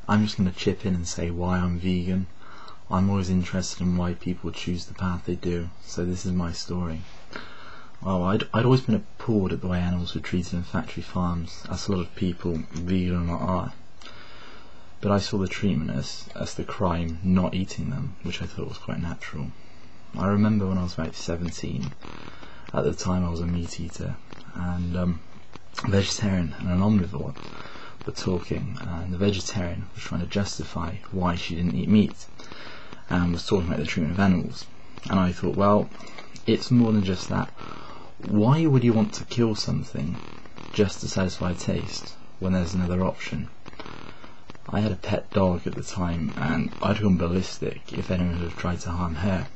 I'm just going to chip in and say why I'm vegan. I'm always interested in why people choose the path they do, so this is my story. Well, I'd always been appalled at the way animals were treated in factory farms, as a lot of people, vegan or not, are. But I saw the treatment as the crime, not eating them, which I thought was quite natural. I remember when I was about 17, at the time I was a meat eater, and a vegetarian and an omnivore were talking, and the vegetarian was trying to justify why she didn't eat meat, and was talking about the treatment of animals. And I thought, well, it's more than just that. Why would you want to kill something just to satisfy taste when there's another option? I had a pet dog at the time, and I'd have gone ballistic if anyone had tried to harm her.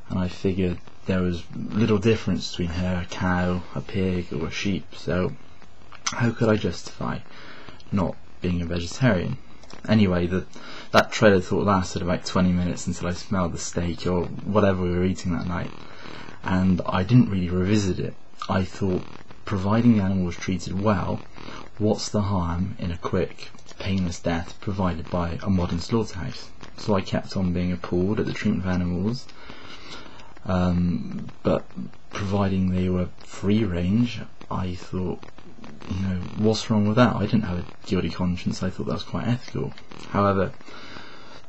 And I figured there was little difference between her, a cow, a pig, or a sheep, so how could I justify not being a vegetarian? Anyway, that trail of thought lasted about 20 minutes until I smelled the steak or whatever we were eating that night, and I didn't really revisit it. I thought, providing the animal was treated well, what's the harm in a quick, painless death provided by a modern slaughterhouse? So I kept on being appalled at the treatment of animals, but providing they were free range, I thought, what's wrong with that? I didn't have a guilty conscience. I thought that was quite ethical. However,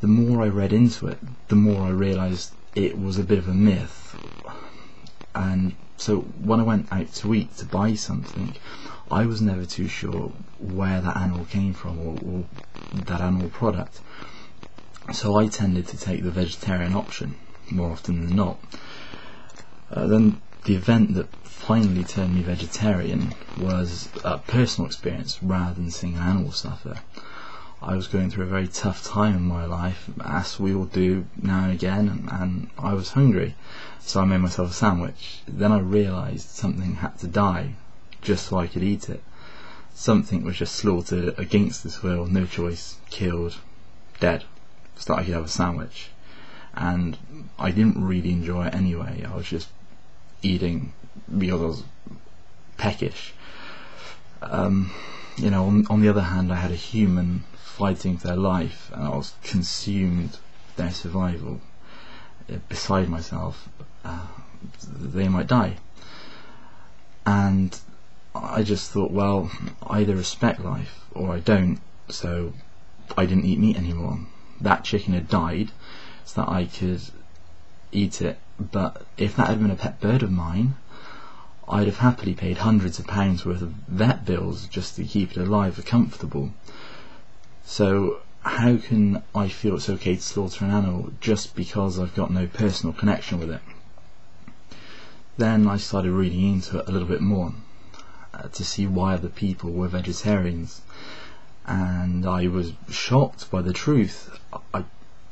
the more I read into it, the more I realised it was a bit of a myth. And so when I went out to eat to buy something, I was never too sure where that animal came from or that animal product. So I tended to take the vegetarian option more often than not. Then the event that finally turned me vegetarian was a personal experience rather than seeing an animal suffer. I was going through a very tough time in my life, as we all do now and again, and I was hungry, so I made myself a sandwich. Then I realised something had to die just so I could eat it. Something was just slaughtered against its will, no choice, killed, dead, so that I could have a sandwich. And I didn't really enjoy it anyway. I was just eating because I was peckish. On the other hand, I had a human fighting for their life, and I was consumed their survival. Beside myself, they might die. And I just thought, well, I either respect life or I don't, so I didn't eat meat anymore. That chicken had died so that I could eat it, but if that had been a pet bird of mine, I'd have happily paid hundreds of pounds worth of vet bills just to keep it alive and comfortable. So how can I feel it's okay to slaughter an animal just because I've got no personal connection with it? Then I started reading into it a little bit more to see why other people were vegetarians, and I was shocked by the truth.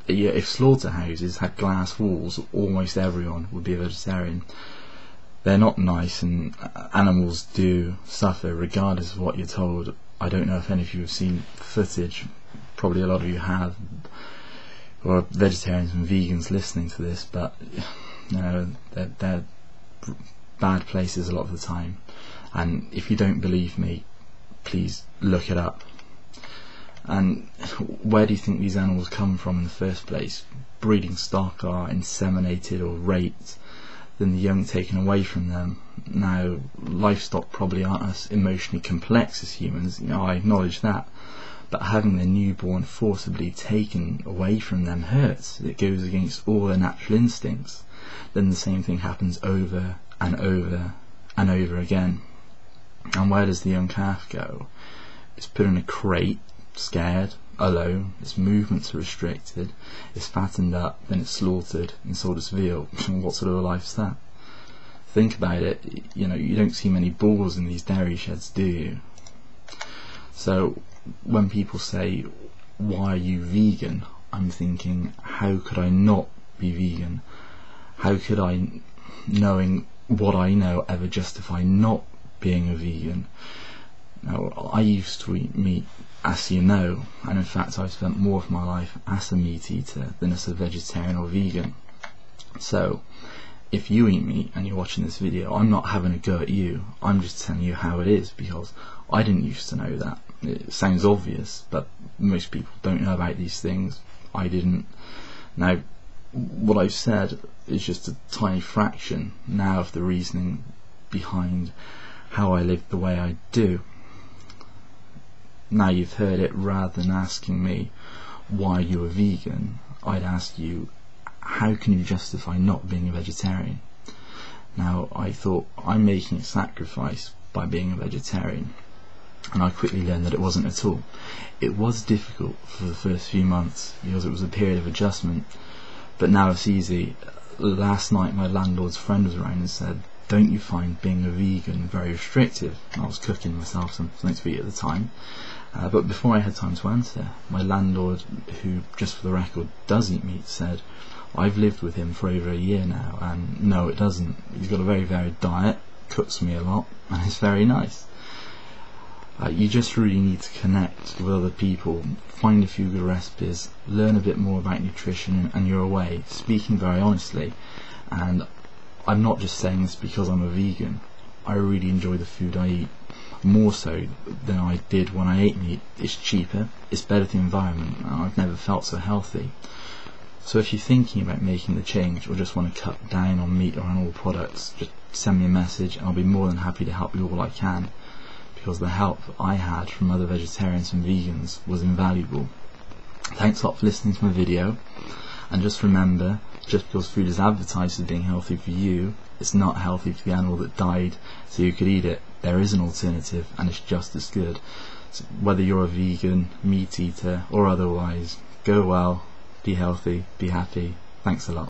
If slaughterhouses had glass walls, almost everyone would be a vegetarian. They're not nice, and animals do suffer regardless of what you're told. I don't know if any of you have seen footage, probably a lot of you have, or vegetarians and vegans listening to this, but they're bad places a lot of the time, and if you don't believe me, please look it up. And where do you think these animals come from in the first place? Breeding stock are inseminated or raped, then the young taken away from them. Now, livestock probably aren't as emotionally complex as humans, I acknowledge that, but having their newborn forcibly taken away from them hurts. It goes against all their natural instincts. Then the same thing happens over and over and over again. And where does the young calf go? It's put in a crate, scared, alone, its movements are restricted, it's fattened up, then it's slaughtered and sold as veal. What sort of a life is that? Think about it, you don't see many bulls in these dairy sheds, do you? So when people say, why are you vegan? I'm thinking, how could I not be vegan? How could I, knowing what I know, ever justify not being a vegan? Now, I used to eat meat, as you know, and in fact I've spent more of my life as a meat eater than as a vegetarian or vegan. So if you eat meat and you're watching this video, I'm not having a go at you, I'm just telling you how it is, because I didn't used to know that. It sounds obvious, but Most people don't know about these things. I didn't. Now, what I've said is just a tiny fraction now of the reasoning behind how I live the way I do. Now you've heard it, rather than asking me why you're a vegan, I'd ask you, how can you justify not being a vegetarian? Now, I thought, I'm making a sacrifice by being a vegetarian, and I quickly learned that it wasn't at all. It was difficult for the first few months because it was a period of adjustment, but now it's easy. Last night my landlord's friend was around and said, don't you find being a vegan very restrictive? I was cooking myself something to eat at the time, but before I had time to answer, my landlord, who just for the record does eat meat, said, I've lived with him for over a year now, and no, it doesn't. He's got a very varied diet, cooks me a lot, and it's very nice. You just really need to connect with other people, find a few good recipes, learn a bit more about nutrition, and you're away, speaking very honestly. And I'm not just saying this because I'm a vegan. I really enjoy the food I eat, more so than I did when I ate meat. It's cheaper, it's better for the environment, and I've never felt so healthy. So if you're thinking about making the change, or just want to cut down on meat or animal products, just send me a message and I'll be more than happy to help you all I can, because the help I had from other vegetarians and vegans was invaluable. Thanks a lot for listening to my video, and just remember, just because food is advertised as being healthy for you, it's not healthy for the animal that died so you could eat it. There is an alternative, and it's just as good. So whether you're a vegan, meat eater or otherwise, go well, be healthy, be happy. Thanks a lot.